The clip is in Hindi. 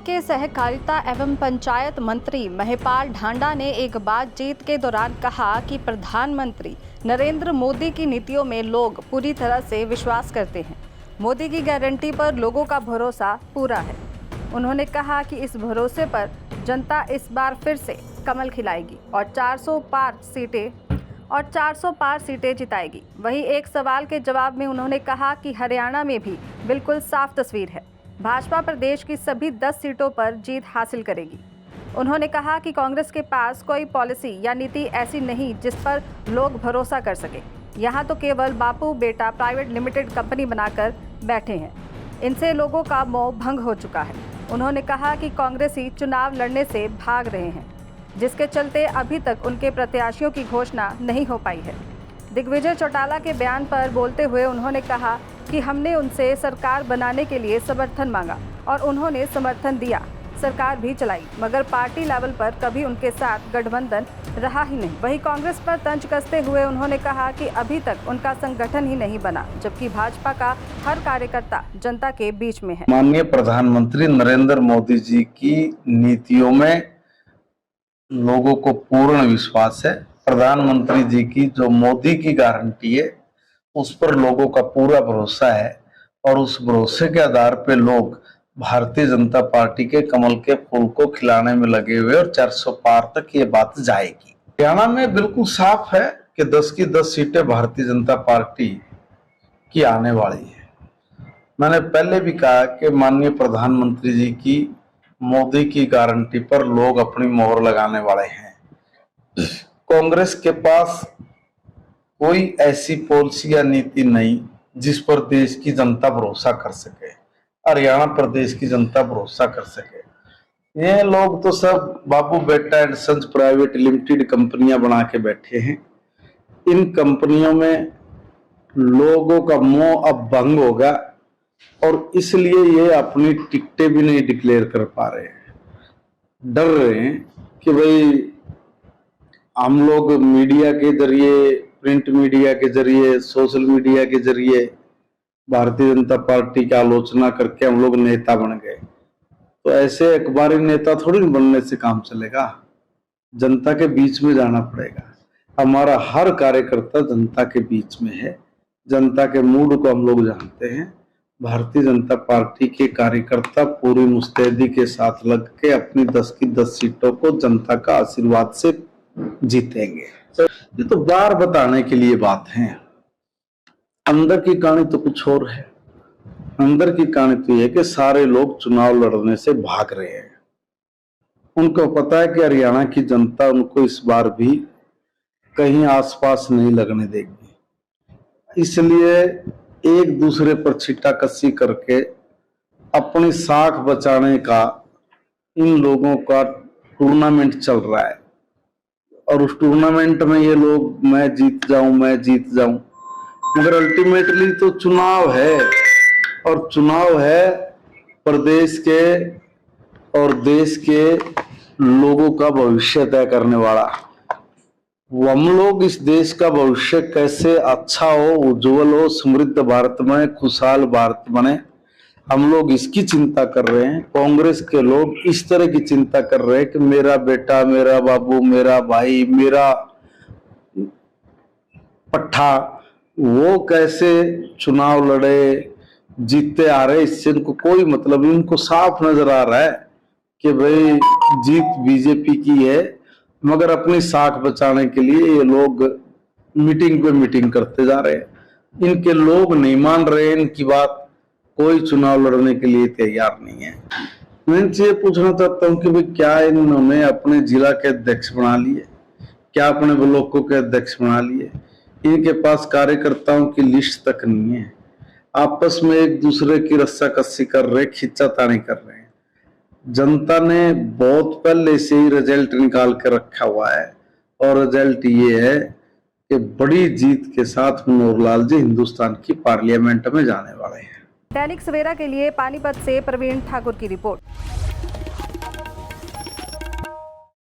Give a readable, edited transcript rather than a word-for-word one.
के सहकारिता एवं पंचायत मंत्री महिपाल ढांडा ने एक बातचीत के दौरान कहा कि प्रधानमंत्री नरेंद्र मोदी की नीतियों में लोग पूरी तरह से विश्वास करते हैं। मोदी की गारंटी पर लोगों का भरोसा पूरा है। उन्होंने कहा कि इस भरोसे पर जनता इस बार फिर से कमल खिलाएगी और 400 पार सीटें जिताएगी। वहीं एक सवाल के जवाब में उन्होंने कहा कि हरियाणा में भी बिल्कुल साफ तस्वीर है। भाजपा प्रदेश की सभी 10 सीटों पर जीत हासिल करेगी। उन्होंने कहा कि कांग्रेस के पास कोई पॉलिसी या नीति ऐसी नहीं जिस पर लोग भरोसा कर सके। यहाँ तो केवल बापू बेटा प्राइवेट लिमिटेड कंपनी बनाकर बैठे हैं। इनसे लोगों का मोह भंग हो चुका है। उन्होंने कहा कि कांग्रेसी चुनाव लड़ने से भाग रहे हैं, जिसके चलते अभी तक उनके प्रत्याशियों की घोषणा नहीं हो पाई है। दिग्विजय चौटाला के बयान पर बोलते हुए उन्होंने कहा कि हमने उनसे सरकार बनाने के लिए समर्थन मांगा और उन्होंने समर्थन दिया, सरकार भी चलाई, मगर पार्टी लेवल पर कभी उनके साथ गठबंधन रहा ही नहीं। वहीं कांग्रेस पर तंज कसते हुए उन्होंने कहा कि अभी तक उनका संगठन ही नहीं बना, जबकि भाजपा का हर कार्यकर्ता जनता के बीच में है। माननीय प्रधानमंत्री नरेंद्र मोदी जी की नीतियों में लोगों को पूर्ण विश्वास है। प्रधानमंत्री जी की जो मोदी की गारंटी है उस पर लोगों का पूरा भरोसा है और उस भरोसे के आधार पे लोग भारतीय जनता पार्टी के कमल के फूल को खिलाने में लगे हुए और 400 पार तक ये बात जाएगी। हरियाणा में बिल्कुल साफ है कि 10 की 10 सीटें भारतीय जनता पार्टी की आने वाली है। मैंने पहले भी कहा कि माननीय प्रधानमंत्री जी की मोदी की गारंटी पर लोग अपनी मोहर लगाने वाले हैं। कांग्रेस के पास कोई ऐसी पॉलिसी या नीति नहीं जिस पर देश की जनता भरोसा कर सके, हरियाणा प्रदेश की जनता भरोसा कर सके। ये लोग तो सब बापू बेटा एंड सन्स प्राइवेट लिमिटेड कंपनियां बना के बैठे हैं। इन कंपनियों में लोगों का मोह अब भंग होगा और इसलिए ये अपनी टिकटें भी नहीं डिक्लेयर कर पा रहे हैं। डर रहे हैं कि भाई हम लोग मीडिया के जरिए, प्रिंट मीडिया के जरिए, सोशल मीडिया के जरिए भारतीय जनता पार्टी की आलोचना करके हम लोग नेता बन गए, तो ऐसे अखबारी नेता थोड़ी बनने से काम चलेगा। जनता के बीच में जाना पड़ेगा। हमारा हर कार्यकर्ता जनता के बीच में है। जनता के मूड को हम लोग जानते हैं। भारतीय जनता पार्टी के कार्यकर्ता पूरी मुस्तैदी के साथ लग के अपनी 10 की 10 सीटों को जनता का आशीर्वाद से जीतेंगे। ये तो बार बताने के लिए बात है। अंदर की कहानी तो कुछ और है। अंदर की कहानी तो ये कि सारे लोग चुनाव लड़ने से भाग रहे हैं। उनको पता है कि हरियाणा की जनता उनको इस बार भी कहीं आसपास नहीं लगने देगी। इसलिए एक दूसरे पर छिट्टाकसी करके अपनी साख बचाने का इन लोगों का टूर्नामेंट चल रहा है और उस टूर्नामेंट में ये लोग मैं जीत जाऊं, मगर अल्टीमेटली तो चुनाव है और चुनाव है प्रदेश के और देश के लोगों का भविष्य तय करने वाला। हम लोग इस देश का भविष्य कैसे अच्छा हो, उज्जवल हो, समृद्ध भारत बने, खुशहाल भारत बने, हम लोग इसकी चिंता कर रहे हैं। कांग्रेस के लोग इस तरह की चिंता कर रहे हैं कि मेरा बेटा, मेरा बाबू, मेरा भाई, मेरा पट्टा वो कैसे चुनाव लड़े, जीतते आ रहे, इससे इनको कोई मतलब नहीं। इनको साफ नजर आ रहा है कि भाई जीत बीजेपी की है, मगर अपनी साख बचाने के लिए ये लोग मीटिंग पे मीटिंग करते जा रहे हैं। इनके लोग नहीं मान रहे इनकी बात, कोई चुनाव लड़ने के लिए तैयार नहीं है। मैं इनसे पूछना चाहता हूँ कि भाई क्या इन्होंने अपने जिला के अध्यक्ष बना लिए, क्या अपने ब्लॉकों के अध्यक्ष बना लिए? इनके पास कार्यकर्ताओं की लिस्ट तक नहीं है। आपस में एक दूसरे की रस्साकसी कर रहे, खींचातानी कर रहे हैं। जनता ने बहुत पहले से ही रिजल्ट निकाल के रखा हुआ है और रिजल्ट ये है कि बड़ी जीत के साथ मनोहर लाल जी हिंदुस्तान की पार्लियामेंट में जाने वाले हैं। दैनिक सवेरा के लिए पानीपत से प्रवीण ठाकुर की रिपोर्ट।